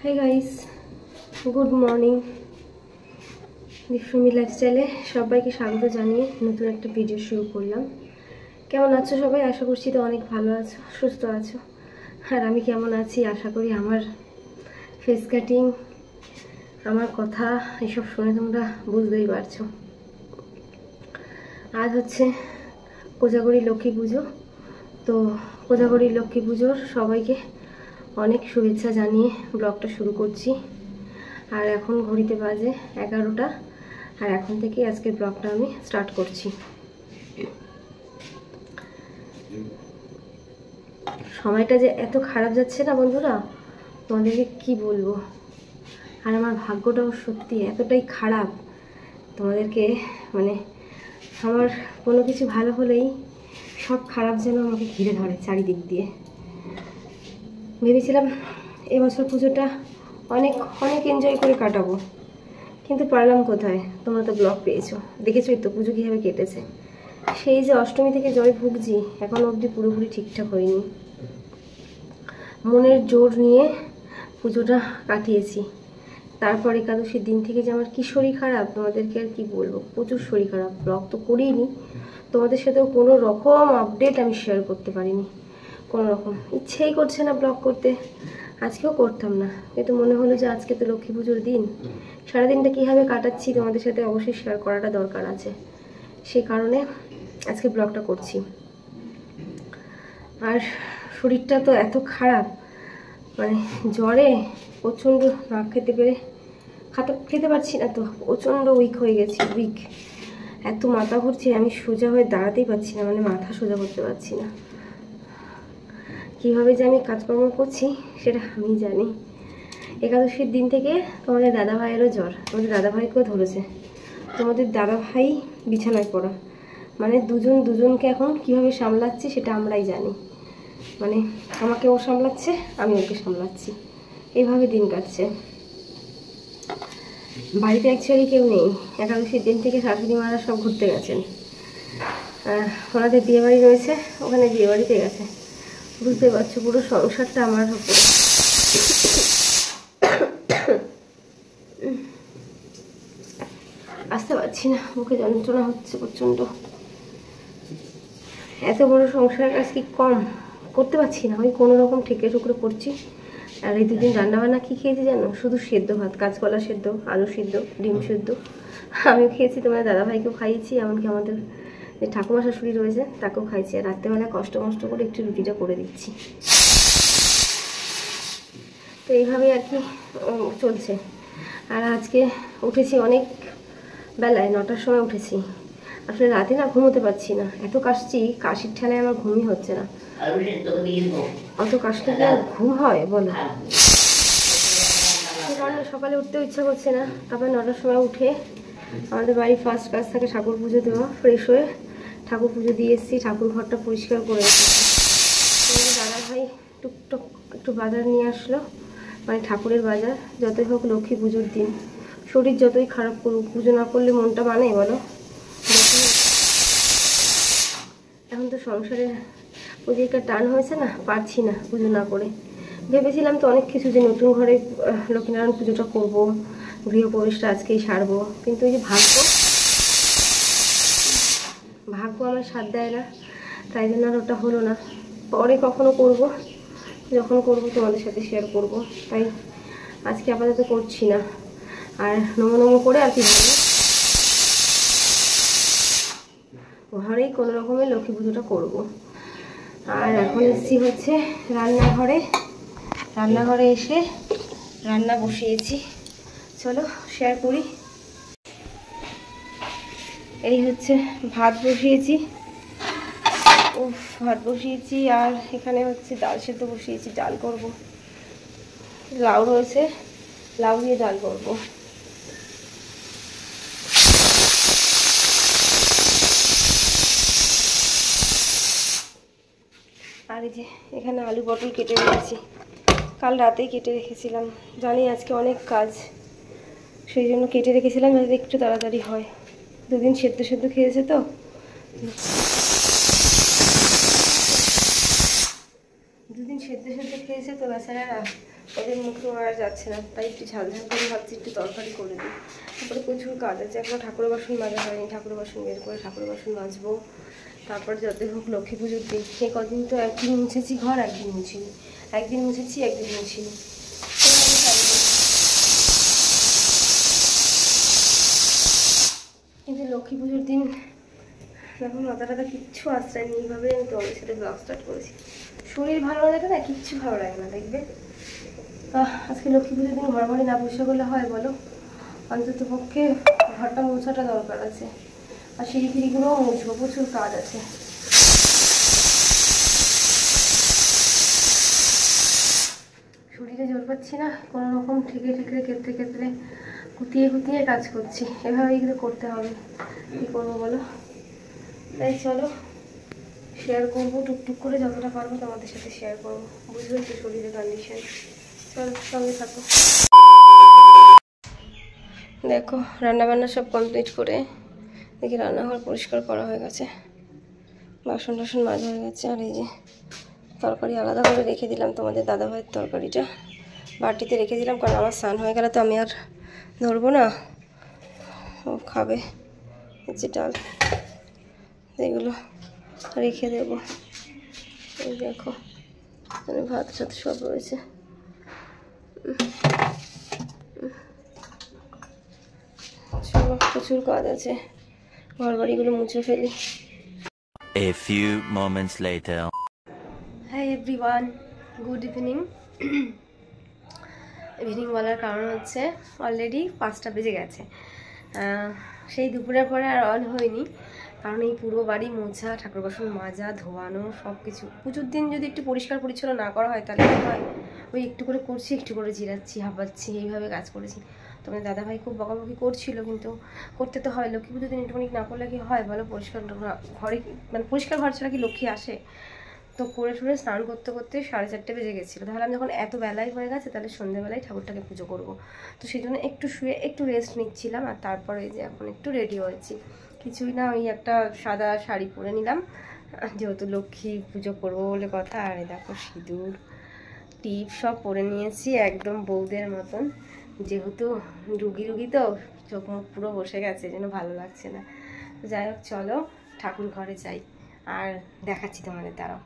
High guys, good morning. দীপসুমি লাইফস্টাইলে সবাইকে স্বাগত জানিয়ে নতুন একটা ভিডিও শুরু করলাম। কেমন আছো সবাই? আশা করছি তো অনেক ভালো আছো, সুস্থ আছো। আর আমি কেমন আছি আশা করি আমার ফেস কাটিং, আমার কথা এসব শুনে তোমরা বুঝতেই পারছো। আজ হচ্ছে কোজাগরী লক্ষ্মী পুজো। তো কোজাগরী লক্ষ্মী পুজোর সবাইকে অনেক শুভেচ্ছা জানিয়ে ব্লগটা শুরু করছি। আর এখন ঘড়িতে বাজে 11টা, আর এখন থেকে আজকের ব্লগটা আমি স্টার্ট করছি। সময়টা যে এত খারাপ যাচ্ছে না বন্ধুরা, তোমাদেরকে কি বলবো। আর আমার ভাগ্যটাও সত্যি এতটাই খারাপ, তোমাদেরকে মানে আমার কোনো কিছু ভালো হলেই সব খারাপ যেন আমাকে ঘিরে ধরে চারিদিক দিয়ে। ভেবেছিলাম এবছর পুজোটা অনেক অনেক এনজয় করে কাটাবো, কিন্তু পারলাম কোথায়। তোমরা তো ব্লগ পেয়েছো, দেখেছোই তো পুজো কীভাবে কেটেছে। সেই যে অষ্টমী থেকে জয় ভুগছি, এখন অবধি পুরোপুরি ঠিকঠাক হয়নি। মনের জোর নিয়ে পুজোটা কাটিয়েছি। তারপর একাদশীর দিন থেকে যে আমার কী শরীর খারাপ, তোমাদেরকে আর কি বলবো। প্রচুর শরীর খারাপ, ব্লগ তো করিনি, তোমাদের সাথেও কোনো রকম আপডেট আমি শেয়ার করতে পারিনি। কোনো রকম ইচ্ছেই করছে না ব্লগ করতে, আজকেও করতাম না, কিন্তু মনে হলো যে আজকে তো লক্ষ্মী পুজোর দিন, সারাদিনটা কীভাবে কাটাচ্ছি তোমাদের সাথে অবশ্যই শেয়ার করাটা দরকার আছে। সেই কারণে আজকে ব্লগটা করছি। আর শরীরটা তো এত খারাপ, মানে জ্বরে প্রচণ্ড না খেতে পারছি না, তো প্রচণ্ড উইক হয়ে গেছি। এত মাথা ঘুরছে, আমি সোজা হয়ে দাঁড়াতেই পারছি না, মানে মাথা সোজা করতে পারছি না। কীভাবে যে আমি কাজকর্ম করছি সেটা আমি জানি। একাদশীর দিন থেকে তোমাদের দাদাভাইয়েরও জ্বর, তোমাদের দাদাভাইকেও ধরেছে। তোমাদের দাদাভাই বিছানায় পড়া, মানে দুজনকে এখন কীভাবে সামলাচ্ছি সেটা আমরাই জানি। মানে আমাকে ও সামলাচ্ছে, আমি ওকে সামলাচ্ছি, এইভাবে দিন কাটছে। বাড়িতে অ্যাকচুয়ালি কেউ নেই, একাদশীর দিন থেকে শাশুড়ি মারা সব ঘুরতে গেছেন। ওনাদের বিয়েবাড়ি রয়েছে, ওখানে বিয়েবাড়িতে গেছে। বুঝতে পারছো পুরো সংসারটা আমার উপরে। আসতে পারছি না, মুখে যন্ত্রণা হচ্ছে প্রচণ্ড। এত বড় সংসারের কাজ কি কম করতে পারছি না, ওই কোনো রকম ঠেকে টুকরে করছি। আর এই দুদিন রান্নাবান্না কী খেয়েছি জানো? শুধু সেদ্ধ ভাত, কাঁচকলা সেদ্ধ, আলু সেদ্ধ, ডিম সেদ্ধ। আমিও খেয়েছি, তোমার দাদাভাইকেও খাইয়েছি, এমনকি আমাদের যে ঠাকুমা শাশুড়ি রয়েছে তাকেও খাইছি। আর রাত্রেবেলা কষ্ট করে একটু রুটিটা করে দিচ্ছি। তো এইভাবেই আর কি চলছে। আর আজকে উঠেছি অনেক বেলায়, 9টার সময় উঠেছি। আসলে রাতে না ঘুমোতে পারছি না, এত কাশছি, কাশির ঠেলায় আমার ঘুমই হচ্ছে না। অত কাশলে কি আর ঘুম হয় বলো? সে কারণে সকালে উঠতেও ইচ্ছা করছে না। তারপর 9টার সময় উঠে আমাদের বাড়ির ফার্স্ট কাজ থাকে ঠাকুর পুজো দেওয়া। ফ্রেশ হয়ে ঠাকুর পুজো দিয়ে এসেছি, ঠাকুর ঘরটা পরিষ্কার করে এসেছি। দাদাভাই টুকটুক একটু বাজার নিয়ে আসলো, মানে ঠাকুরের বাজার। যতই হোক লক্ষ্মী পুজোর দিন, শরীর যতই খারাপ করুক, পুজো না করলে মনটা মানে বলো? এখন তো সংসারে ওদিকে টান হয়েছে না, পারছি না পুজো না করে। ভেবেছিলাম তো অনেক কিছু, যে নতুন ঘরে লক্ষ্মীনারায়ণ পুজোটা করবো, গৃহপ্রবেশটা আজকেই সারবো, কিন্তু এই যে ভাগ্য আমার সাথ দেয় না, তাই জন্য আর ওটা হলো না। পরে কখনো করব, যখন করব তোমাদের সাথে শেয়ার করব। তাই আজকে আপাতত করছি না। আর নমো করে আর কি বলবো, ঘরেই কোনো রকমের লক্ষ্মী পুজোটা করব। আর এখন এসেছি হচ্ছে রান্নাঘরে এসে রান্না বসিয়েছি। চলো শেয়ার করি। এই হচ্ছে ভাত বসিয়েছি, আর এখানে হচ্ছে ডাল সেদ্ধ বসিয়েছি, ডাল করব। লাউ রয়েছে, লাউ দিয়ে ডাল করব। আর এই যে এখানে আলু পটল কেটে রেখেছি, কাল রাতেই কেটে রেখেছিলাম। জানি আজকে অনেক কাজ, সেই জন্য কেটে রেখেছিলাম যাতে একটু তাড়াতাড়ি হয়। দুদিন সেদ্ধ খেয়েছে তো, বেচারারা ওদের মুখে মারা যাচ্ছে না, তাই একটু ঝাল ঝাল করে ভাবছি একটু তরকারি করে দিই। তারপরে প্রচুর কাজ আছে, এখনো ঠাকুরের বাসন মাজা হয়নি, ঠাকুরের বাসন বের করে ঠাকুরের বাসন মাজবো। তারপর যতই হোক লক্ষ্মী পুজোর দিন, এই কদিন তো একদিন মুছেছি ঘর, একদিন মুছিনি, একদিন মুছেছি একদিন মুছিনি। কিন্তু লক্ষ্মী পুজোর দিন দেখো মাথা টাথা কিচ্ছু আশ্রয় নেই, এইভাবে আমি তোমাদের সাথে ব্লগ স্টার্ট করেছি। শরীর ভালো না থাকে না, কিচ্ছু ভালো লাগে না দেখবে। আজকে লক্ষ্মী পুজোর দিন ঘর বাড়ি না পয়সা করলে হয় বলো? অন্তত পক্ষে ঘরটা মোছাটা দরকার আছে, আর সিঁড়ি ফিড়িগুলোও মুছবো, প্রচুর কাজ আছে। শরীরে জোর পাচ্ছি না, কোনো রকম ঠেকে ক্ষেত্রে কুতিয়ে কাজ করছি, এভাবেই কিন্তু করতে হবে, কী করবো বলো? তাই চলো শেয়ার করবো টুকটুক করে, যতটা পারবো তোমাদের সাথে শেয়ার করবো, বুঝবে তো শরীরের কন্ডিশন। চলো সঙ্গে থাকো। দেখো রান্নাবান্না সব কমপ্লিট করে দেখি রান্নাঘর পরিষ্কার করা হয়ে গেছে, বাসন টাসন মাজা হয়ে গেছে। আর এই যে তরকারি আলাদা করে রেখে দিলাম, তোমাদের দাদাভাইয়ের তরকারিটা বাটিতে রেখে দিলাম, কারণ আমার স্নান হয়ে গেলে তো আমি আর ধরবো না, ও খাবে। এই যে ডাল, এগুলো রেখে দেবো। এই দেখো এখানে ভাত সাথে সব রয়েছে। চলো প্রচুর কাজ আছে, ঘর বাড়িগুলো মুছে ফেলি। A few moments later. Hi everyone, good evening. Evening বলার কারণ হচ্ছে অলরেডি 5টা বেজে গেছে, সেই দুপুরের পরে আর অন হয়নি, কারণ এই পুরো বাড়ি মোছা, ঠাকুর বাসন মাজা, ধোয়ানো সব কিছু। পুজোর দিন যদি একটু পরিষ্কার পরিচ্ছন্ন না করা হয় তাহলে হয় ওই একটু করে করছি, একটু করে জিরাচ্ছি, হাঁপাচ্ছি, এইভাবে কাজ করেছি। তোমার দাদাভাই খুব বকাবকি করছিল, কিন্তু করতে তো হয়, লক্ষ্মী পুজোর দিন একটুখানি না করলে কি হয় বলো? পরিষ্কার ঘরে মানে পরিষ্কার ঘর ছাড়া কি লক্ষ্মী আসে? তো করে ঠুরে স্নান করতে 4:30 বেজে গেছিলো। তাহলে আমি যখন এত বেলায় হয়ে গেছে তাহলে সন্ধ্যেবেলায় ঠাকুরটাকে পুজো করব। তো সেই জন্য একটু শুয়ে একটু রেস্ট নিচ্ছিলাম, আর তারপরে যে এখন একটু রেডি হয়েছি। কিছুই না, ওই একটা সাদা শাড়ি পরে নিলাম, যেহেতু লক্ষ্মী পুজো করবো বলে কথা। আর দেখো সিঁদুর টিপ সব পরে নিয়েছি একদম বউদের মতন, যেহেতু রুগী তো চোখ মুখ পুরো বসে গেছে, যেন ভালো লাগছে না। যাই হোক চলো ঠাকুর ঘরে যাই, আর দেখাচ্ছি তোমাদের। দাঁড়াও,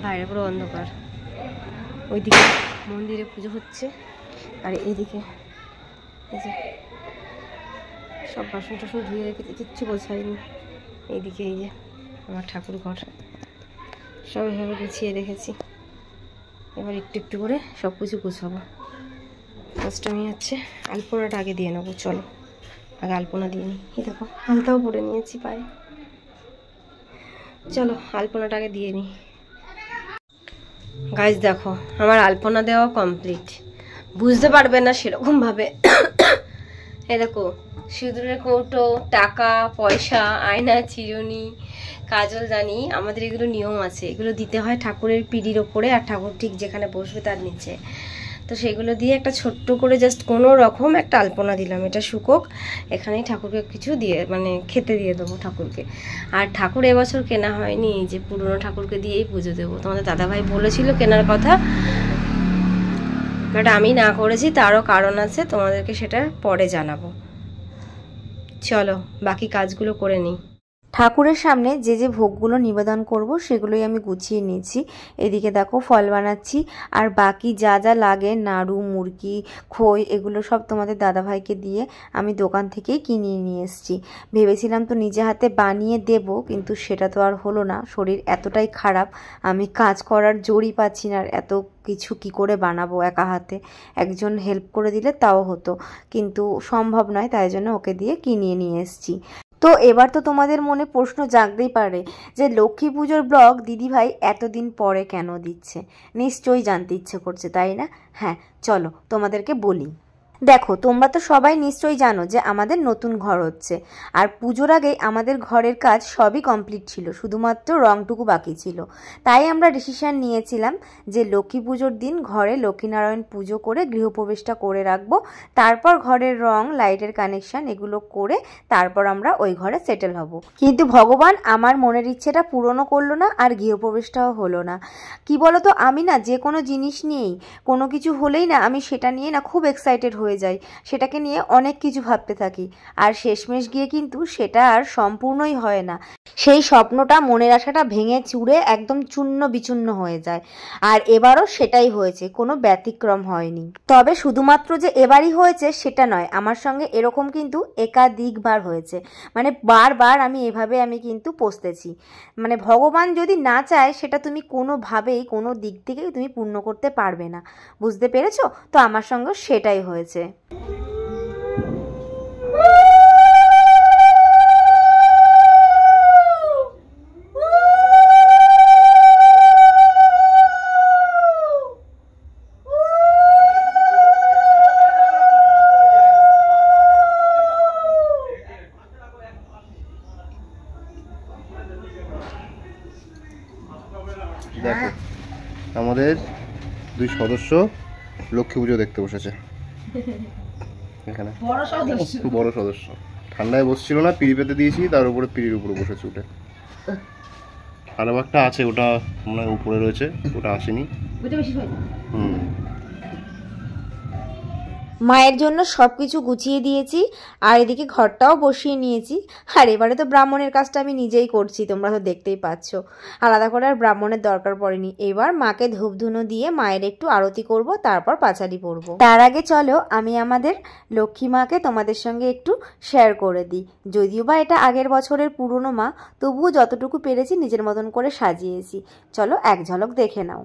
বাইরে পুরো অন্ধকার, ওইদিকে মন্দিরে পুজো হচ্ছে, আর এইদিকে এই যে সব বাসন টাসন ধুয়ে রেখেছি, কিচ্ছু গোছাইনি। এইদিকে এই যে আমার ঠাকুর ঘর সব এভাবে গুছিয়ে রেখেছি। এবার একটু একটু করে সব কিছু গোছাবো। অষ্টমী হচ্ছে, আলপনাটা আগে দিয়ে নেবো, চলো আগে আলপনা দিয়ে নিই। এই দেখো আলতাও পরে নিয়েছি পায়ে, চলো আলপনাটা আগে দিয়ে নিই। গাইস দেখো আমার আলপনা দেওয়া কমপ্লিট, বুঝতে পারবে না সেরকমভাবে। এই দেখো সিঁদুরের কৌটো, টাকা পয়সা, আয়না, চিরুনি, কাজলদানি, আমাদের এগুলো নিয়ম আছে, এগুলো দিতে হয় ঠাকুরের পিঁড়ির ওপরে, আর ঠাকুর ঠিক যেখানে বসবে তার নিচে। তো সেগুলো দিয়ে একটা ছোট্ট করে জাস্ট কোনো রকম একটা আলপনা দিলাম, এটা শুকোক, এখানেই ঠাকুরকে কিছু দিয়ে মানে খেতে দিয়ে দেবো ঠাকুরকে। আর ঠাকুর এবছর কেনা হয়নি, যে পুরনো ঠাকুরকে দিয়েই পুজো দেবো। তোমাদের দাদাভাই বলেছিল কেনার কথা, বাট আমি না করেছি, তারও কারণ আছে, তোমাদেরকে সেটা পরে জানাবো। চলো বাকি কাজগুলো করে নিই। ঠাকুরের সামনে যে যে ভোগগুলো নিবেদন করব সেগুলোই আমি গুছিয়ে নিয়েছি। এদিকে দেখো ফল বানাচ্ছি, আর বাকি যা যা লাগে নাড়ু, মুরগি, খই, এগুলো সব তোমাদের দাদাভাইকে দিয়ে আমি দোকান থেকেই কিনিয়ে নিয়ে এসেছি। ভেবেছিলাম তো নিজে হাতে বানিয়ে দেব, কিন্তু সেটা তো আর হলো না, শরীর এতটাই খারাপ, আমি কাজ করার জোরই পাচ্ছি না, আর এত কিছু কি করে বানাবো একা হাতে। একজন হেল্প করে দিলে তাও হতো, কিন্তু সম্ভব নয়, তাই জন্য ওকে দিয়ে কিনিয়ে নিয়ে এসেছি। তো এবার তো তোমাদের মনে প্রশ্ন জাগতেই পারে যে লক্ষ্মী পুজোর ব্লগ দিদিভাই এতদিন পরে কেন দিচ্ছে, নিশ্চয়ই জানতে ইচ্ছে করছে তাই না? হ্যাঁ চলো তোমাদেরকে বলি। দেখো, তোমরা তো সবাই নিশ্চয়ই জানো যে আমাদের নতুন ঘর হচ্ছে, আর পুজোর আগেই আমাদের ঘরের কাজ সবই কমপ্লিট ছিল, শুধুমাত্র রংটুকু বাকি ছিল। তাই আমরা ডিসিশন নিয়েছিলাম যে লক্ষ্মী পুজোর দিন ঘরে লক্ষ্মীনারায়ণ পুজো করে গৃহপ্রবেশটা করে রাখবো, তারপর ঘরের রং, লাইটের কানেকশন এগুলো করে তারপর আমরা ওই ঘরে সেটেল হব। কিন্তু ভগবান আমার মনের ইচ্ছেটা পূরণও করলো না, আর গৃহপ্রবেশটাও হলো না। কি বলতো, আমি না যে কোনো জিনিস নিয়েই, কোনো কিছু হলেই না আমি সেটা নিয়ে না খুব এক্সাইটেড হয়ে যাই, সেটাকে নিয়ে অনেক কিছু ভাবতে থাকি, আর শেষমেশ গিয়ে কিন্তু সেটা আর সম্পূর্ণই হয় না। সেই স্বপ্নটা, মনের আশাটা ভেঙে চুরে একদম চূর্ণ বিচূর্ণ হয়ে যায়। আর এবারও সেটাই হয়েছে, কোনো ব্যতিক্রম হয়নি। তবে শুধুমাত্র যে এবারই হয়েছে সেটা নয়, আমার সঙ্গে এরকম কিন্তু একাধিকবার হয়েছে। মানে বারবার আমি কিন্তু পস্তেছি। মানে ভগবান যদি না চায় সেটা তুমি কোনোভাবেই, কোনো দিক থেকেই তুমি পূর্ণ করতে পারবে না। বুঝতে পেরেছো? তো আমার সঙ্গে সেটাই হয়েছে। দেখো, আমাদের দুই সদস্য লক্ষ্মী পুজো দেখতে বসেছে এখানে। বড় সদস্য ঠান্ডায় বসছিল না, পিড়ি পেতে দিয়েছি, তার উপরে পিড়ির উপরে বসেছে উঠে। আরো একটা আছে, ওটা মনে হয় উপরে রয়েছে, ওটা আসেনি। মায়ের জন্য সব কিছু গুছিয়ে দিয়েছি, আর এদিকে ঘরটাও বসিয়ে নিয়েছি। আর এবারে তো ব্রাহ্মণের কাজটা আমি নিজেই করছি, তোমরা তো দেখতেই পাচ্ছ। আলাদা করে আর ব্রাহ্মণের দরকার পড়েনি। এবার মাকে ধূপ ধুনো দিয়ে মায়ের একটু আরতি করব, তারপর পাঁচালি পড়ব। তার আগে চলো আমি আমাদের লক্ষ্মী মাকে তোমাদের সঙ্গে একটু শেয়ার করে দিই। যদিও বা এটা আগের বছরের পুরনো মা, তবুও যতটুকু পেরেছি নিজের মতন করে সাজিয়েছি। চলো এক ঝলক দেখে নাও।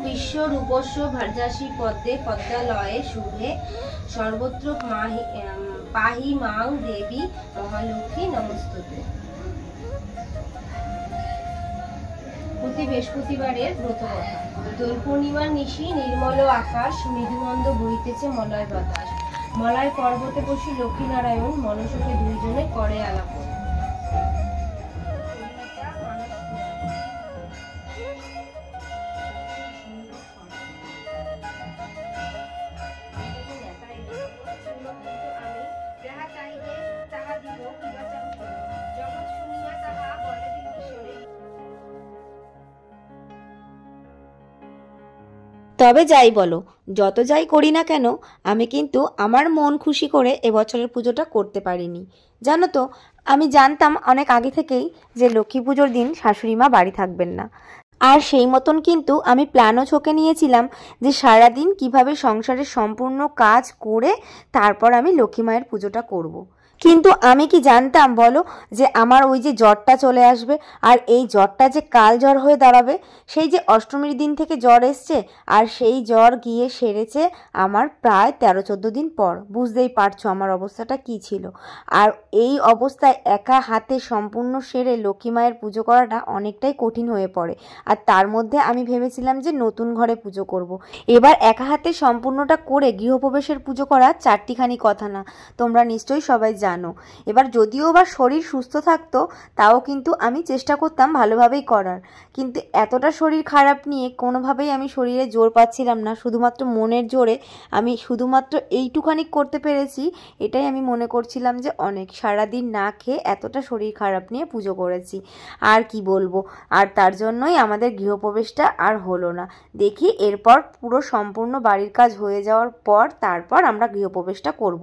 বিশ্বরূপস্য ভার্যাসী পদ্মে পদ্মালয়ে শুভে সর্বত্র পাহি মাং দেবী মহালক্ষ্মী নমস্তুতে। প্রতি বৃহস্পতিবারের ব্রতকথা। দোল পূর্ণিমার নিশি নির্মল আকাশ, মৃদুমন্দ বইতেছে মলয় বাতাস। মলয় পর্বতে বসি লক্ষ্মীনারায়ণ, মনসুখে দুইজনে করে আলাপ। তবে যাই বলো, যত যাই করি না কেন, আমি কিন্তু আমার মন খুশি করে এবছরের পুজোটা করতে পারিনি। জানো তো, আমি জানতাম অনেক আগে থেকেই যে লক্ষ্মী পুজোর দিন শাশুড়ি মা বাড়ি থাকবেন না। আর সেই মতন কিন্তু আমি প্ল্যানও ছকে নিয়েছিলাম যে সারাদিন কিভাবে সংসারের সম্পূর্ণ কাজ করে তারপর আমি লক্ষ্মী মায়ের পুজোটা করব। কিন্তু আমি কি জানতাম বলো যে আমার ওই যে জ্বরটা চলে আসবে, আর এই জ্বরটা যে কাল জ্বর হয়ে দাঁড়াবে। সেই যে অষ্টমীর দিন থেকে জ্বর এসছে, আর সেই জ্বর গিয়ে সেরেছে আমার প্রায় 13-14 দিন পর। বুঝতেই পারছো আমার অবস্থাটা কি ছিল। আর এই অবস্থায় একা হাতে সম্পূর্ণ সেরে লক্ষ্মী মায়ের পুজো করাটা অনেকটাই কঠিন হয়ে পড়ে। আর তার মধ্যে আমি ভেবেছিলাম যে নতুন ঘরে পুজো করব। এবার একা হাতে সম্পূর্ণটা করে গৃহপ্রবেশের পুজো করা চারটিখানি কথা না, তোমরা নিশ্চয়ই সবাই জানো। এবার যদিও বা শরীর সুস্থ থাকতো, তাও কিন্তু আমি চেষ্টা করতাম ভালোভাবেই করার। কিন্তু এতটা শরীর খারাপ নিয়ে কোনোভাবেই আমি শরীরে জোর পাচ্ছিলাম না। শুধুমাত্র মনের জোরে আমি শুধুমাত্র এইটুখানি করতে পেরেছি। এটাই আমি মনে করছিলাম যে অনেক। সারাদিন না খেয়ে এতটা শরীর খারাপ নিয়ে পুজো করেছি, আর কি বলবো। আর তার জন্যই আমাদের গৃহপ্রবেশটা আর হলো না। দেখি এরপর পুরো সম্পূর্ণ বাড়ির কাজ হয়ে যাওয়ার পর তারপর আমরা গৃহপ্রবেশটা করব।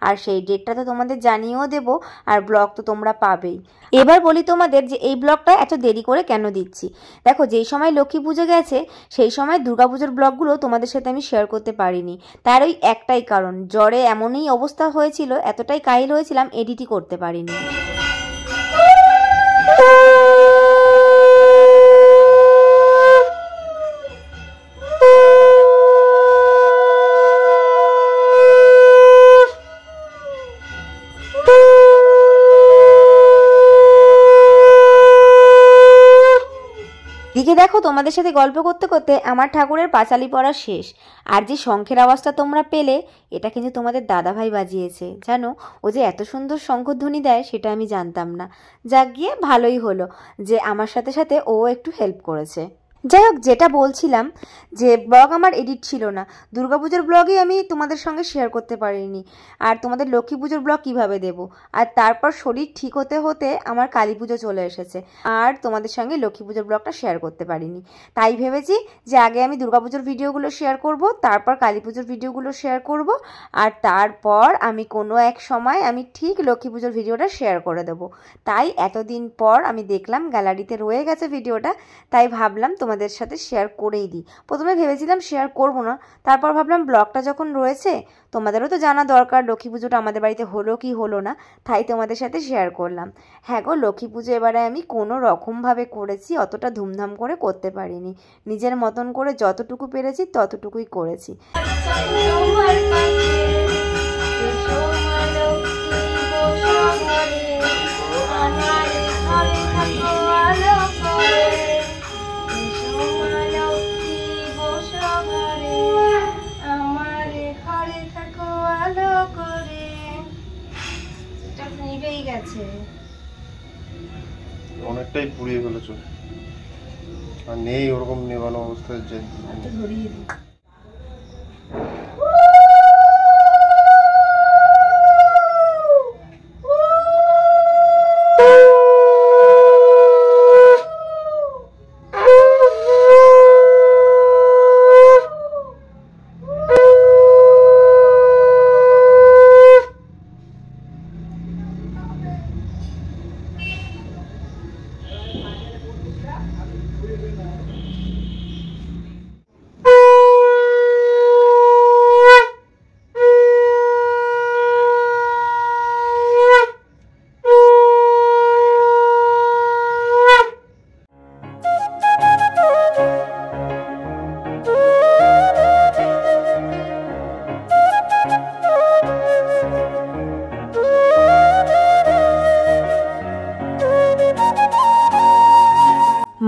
আর সেই ডেটটা তো তোমাদের জানিয়েও দেবো, আর ব্লগ তো তোমরা পাবেই। এবার বলি তোমাদের যে এই ব্লগটা এত দেরি করে কেন দিচ্ছি। দেখো, যেই সময় লক্ষ্মী পুজো গেছে সেই সময় দুর্গাপুজোর ব্লগগুলো তোমাদের সাথে আমি শেয়ার করতে পারিনি। তার ওই একটাই কারণ, জ্বরে এমনই অবস্থা হয়েছিল, এতটাই কাহিল হয়েছিলাম, এডিটই করতে পারিনি। দিকে দেখো, তোমাদের সাথে গল্প করতে করতে আমার ঠাকুরের পাঁচালি পড়া শেষ। আর যে শঙ্খের আওয়াজটা তোমরা পেলে, এটা কিন্তু তোমাদের দাদাভাই বাজিয়েছে। জানো, ও যে এত সুন্দর শঙ্খধ্বনি দেয় সেটা আমি জানতাম না। যাক গিয়ে ভালোই হলো যে আমার সাথে সাথে ও একটু হেল্প করেছে। যাই হোক, যেটা বলছিলাম যে ব্লগ আমার এডিট ছিল না, দুর্গাপুজোর ব্লগই আমি তোমাদের সঙ্গে শেয়ার করতে পারিনি। আর তোমাদের লক্ষ্মী পুজোর ব্লগ কীভাবে দেবো? আর তারপর শরীর ঠিক হতে হতে আমার কালী পুজো চলে এসেছে, আর তোমাদের সঙ্গে লক্ষ্মী পুজোর ব্লগটা শেয়ার করতে পারিনি। তাই ভেবেছি যে আগে আমি দুর্গাপুজোর ভিডিওগুলো শেয়ার করব, তারপর কালী পুজোর ভিডিওগুলো শেয়ার করব, আর তারপর আমি কোনো এক সময় আমি ঠিক লক্ষ্মী পুজোর ভিডিওটা শেয়ার করে দেবো। তাই এতদিন পর আমি দেখলাম গ্যালারিতে রয়ে গেছে ভিডিওটা, তাই ভাবলাম তোমাদের সাথে শেয়ার করেই দিই। প্রথমে ভেবেছিলাম শেয়ার করব না, তারপর ভাবলাম ব্লগটা যখন রয়েছে তোমাদেরও তো জানা দরকার লক্ষ্মী পুজোটা আমাদের বাড়িতে হলো কি হলো না, তাই তোমাদের সাথে শেয়ার করলাম। হ্যাঁ গো, লক্ষ্মী পুজো এবারে আমি কোনো রকমভাবে করেছি, অতটা ধুমধাম করে করতে পারিনি। নিজের মতন করে যতটুকু পেরেছি ততটুকুই করেছি। অনেকটাই পুড়িয়ে ফেলেছ, আর নেই ওরকম নেবানো অবস্থায় যে ধরিয়ে দিই।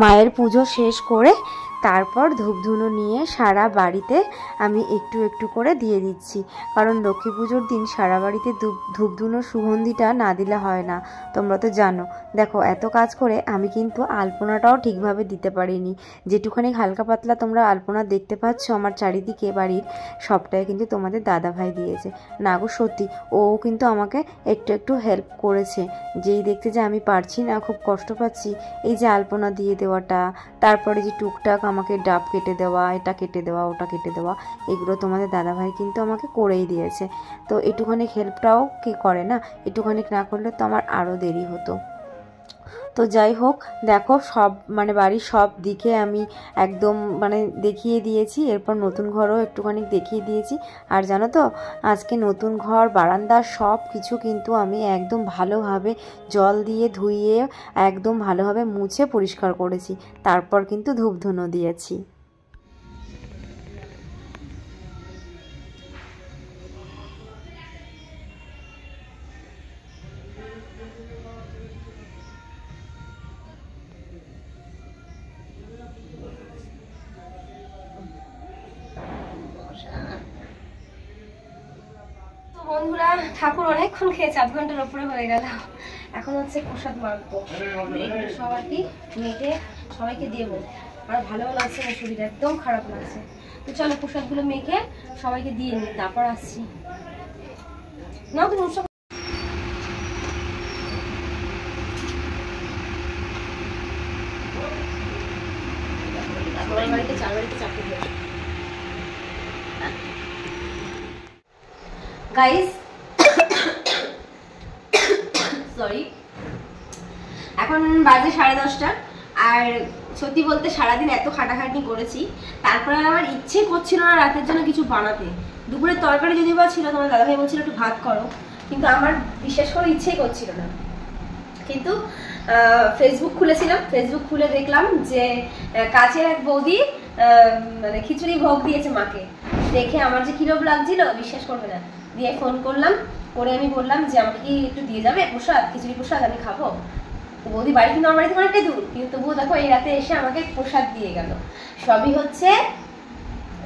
মায়ের পুজো শেষ করে তারপর ধূপধুনো নিয়ে সারা বাড়িতে আমি একটু একটু করে দিয়ে দিচ্ছি, কারণ লক্ষ্মী পুজোর দিন সারা বাড়িতে ধূপধুনোর সুগন্ধিটা না দিলে হয় না, তোমরা তো জানো। দেখো, এত কাজ করে আমি কিন্তু আলপনাটাও ঠিকভাবে দিতে পারিনি। যেটুখানি হালকা পাতলা তোমরা আলপনা দেখতে পাচ্ছ আমার চারিদিকে বাড়ির, সবটাই কিন্তু তোমাদের দাদাভাই দিয়েছে। না গো, সত্যি ও কিন্তু আমাকে একটু একটু হেল্প করেছে। যেই দেখতে যে আমি পারছি না, খুব কষ্ট পাচ্ছি, এই যে আলপনা দিয়ে দেওয়াটা, তারপরে যে টুকটাক আমাকে ডাব কেটে দেওয়া, এটা কেটে দেওয়া, ওটা কেটে দেওয়া, এগুলো তোমাদের দাদাভাই কিন্তু আমাকে করেই দিয়েছে। তো একটুখানি হেল্পটাও কি করে না, একটুখানি না করলে তো আমার আরও দেরি হতো। তো যাই হোক, দেখো সব বাড়ির সব দিকে আমি একদম দেখিয়ে দিয়েছি। এরপর নতুন ঘরও একটুখানি দেখিয়ে দিয়েছি। আর জানো তো, আজকে নতুন ঘর বারান্দা সব কিছু কিন্তু আমি একদম ভালোভাবে জল দিয়ে ধুইয়ে একদম ভালোভাবে মুছে পরিষ্কার করেছি, তারপর কিন্তু ধূপধুনো দিয়েছি। বন্ধুরা, ঠাকুর অনেকক্ষণ খেয়েছে, 8 ঘন্টার উপরে হয়ে গেল। এখন হচ্ছে প্রসাদ মাখবো, সব আর কি মেখে সবাইকে দিয়ে দেবো। আর ভালো লাগছে না, শরীর একদম খারাপ লাগছে। তো চলো প্রসাদগুলো মেখে সবাইকে দিয়ে নিই, তারপর আসছি। না তুমি বাড়িতে 4 বাড়িতে 4টে দিয়ে গাইস, এখন বাজে 10:30, আর সত্যি বলতে সারাদিন এত খাটাখাটনি করেছি, তারপরে আমার ইচ্ছে করছিল না রাতের জন্য কিছু বানাতে। দুপুরের তরকারি যদি বা ছিল, তোমার দাদাভাই বলছিল একটু ভাত করো, কিন্তু আমার বিশেষ করে ইচ্ছেই করছিল না। কিন্তু ফেসবুক খুলেছিলাম, ফেসবুক খুলে দেখলাম যে কাছের এক বৌদি মানে খিচুড়ি ভোগ দিয়েছে মাকে। দেখে আমার যে কিরকম লাগছিল বিশ্বাস করবে না। দিয়ে ফোন করলাম, করে আমি বললাম যে আমাকে কি একটু দিয়ে যাবে প্রসাদ, খিচুড়ি প্রসাদ, আমি খাবো। তো বৌদি বাড়ি কিন্তু আমার বাড়ি থেকে অনেকটাই দূর, কিন্তু তবুও দেখো এই রাতে এসে আমাকে প্রসাদ দিয়ে গেল। সবই হচ্ছে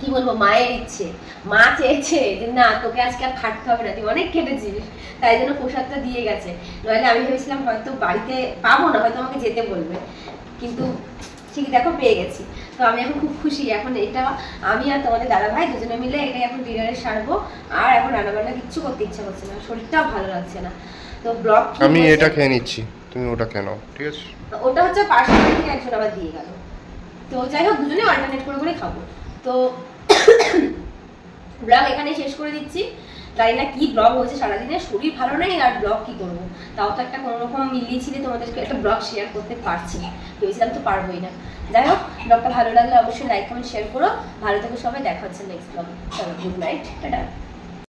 কি বলবো, মায়ের ইচ্ছে। মা চেয়েছে যে না তোকে আজকে আর খাটতে হবে না, তুই অনেক কেটেছিস, তাই জন্য প্রসাদটা দিয়ে গেছে। নইলে আমি ভেবেছিলাম হয়তো বাড়িতে পাবো না, হয়তো আমাকে যেতে বলবে, কিন্তু ঠিক দেখো পেয়ে গেছি। তো আমি এখন খুব খুশি। এখন এটা আমি আর তোমাদের দাদা ভাই দুজনে মিলে এটাই এখন ডিনারে সারবো। আর এখন রান্নাবান্না কিচ্ছু করতে ইচ্ছা করছে না, শরীরটাও ভালো লাগছে না। তো ব্লগ আমি এটা খেয়ে নিচ্ছি, তুমি ওটা খেয়ে নাও, ঠিক আছে? ওটা হচ্ছে পাশের বাড়ি থেকে একজন আবার দিয়ে গেল। তো যাই হোক, দুজনে অল্টারনেট করে করে খাবো। তো ব্লগ এখানে শেষ করে দিচ্ছি। জানি না কি ব্লগ হয়েছে সারাদিনে, শরীর ভালো নেই আর ব্লগ কি করবো, তাও তো একটা কোনো রকম মিলিয়েছিলে তোমাদেরকে একটা ব্লগ শেয়ার করতে পারছি, ভেবেছিলাম তো পারবোই না। যাই হোক, ব্লগটা ভালো লাগলে অবশ্যই লাইক কমেন্ট শেয়ার করো। ভালো থেকো সবাই, দেখা হচ্ছে নেক্সট ব্লগে। চলো, গুড নাইট, টাটা।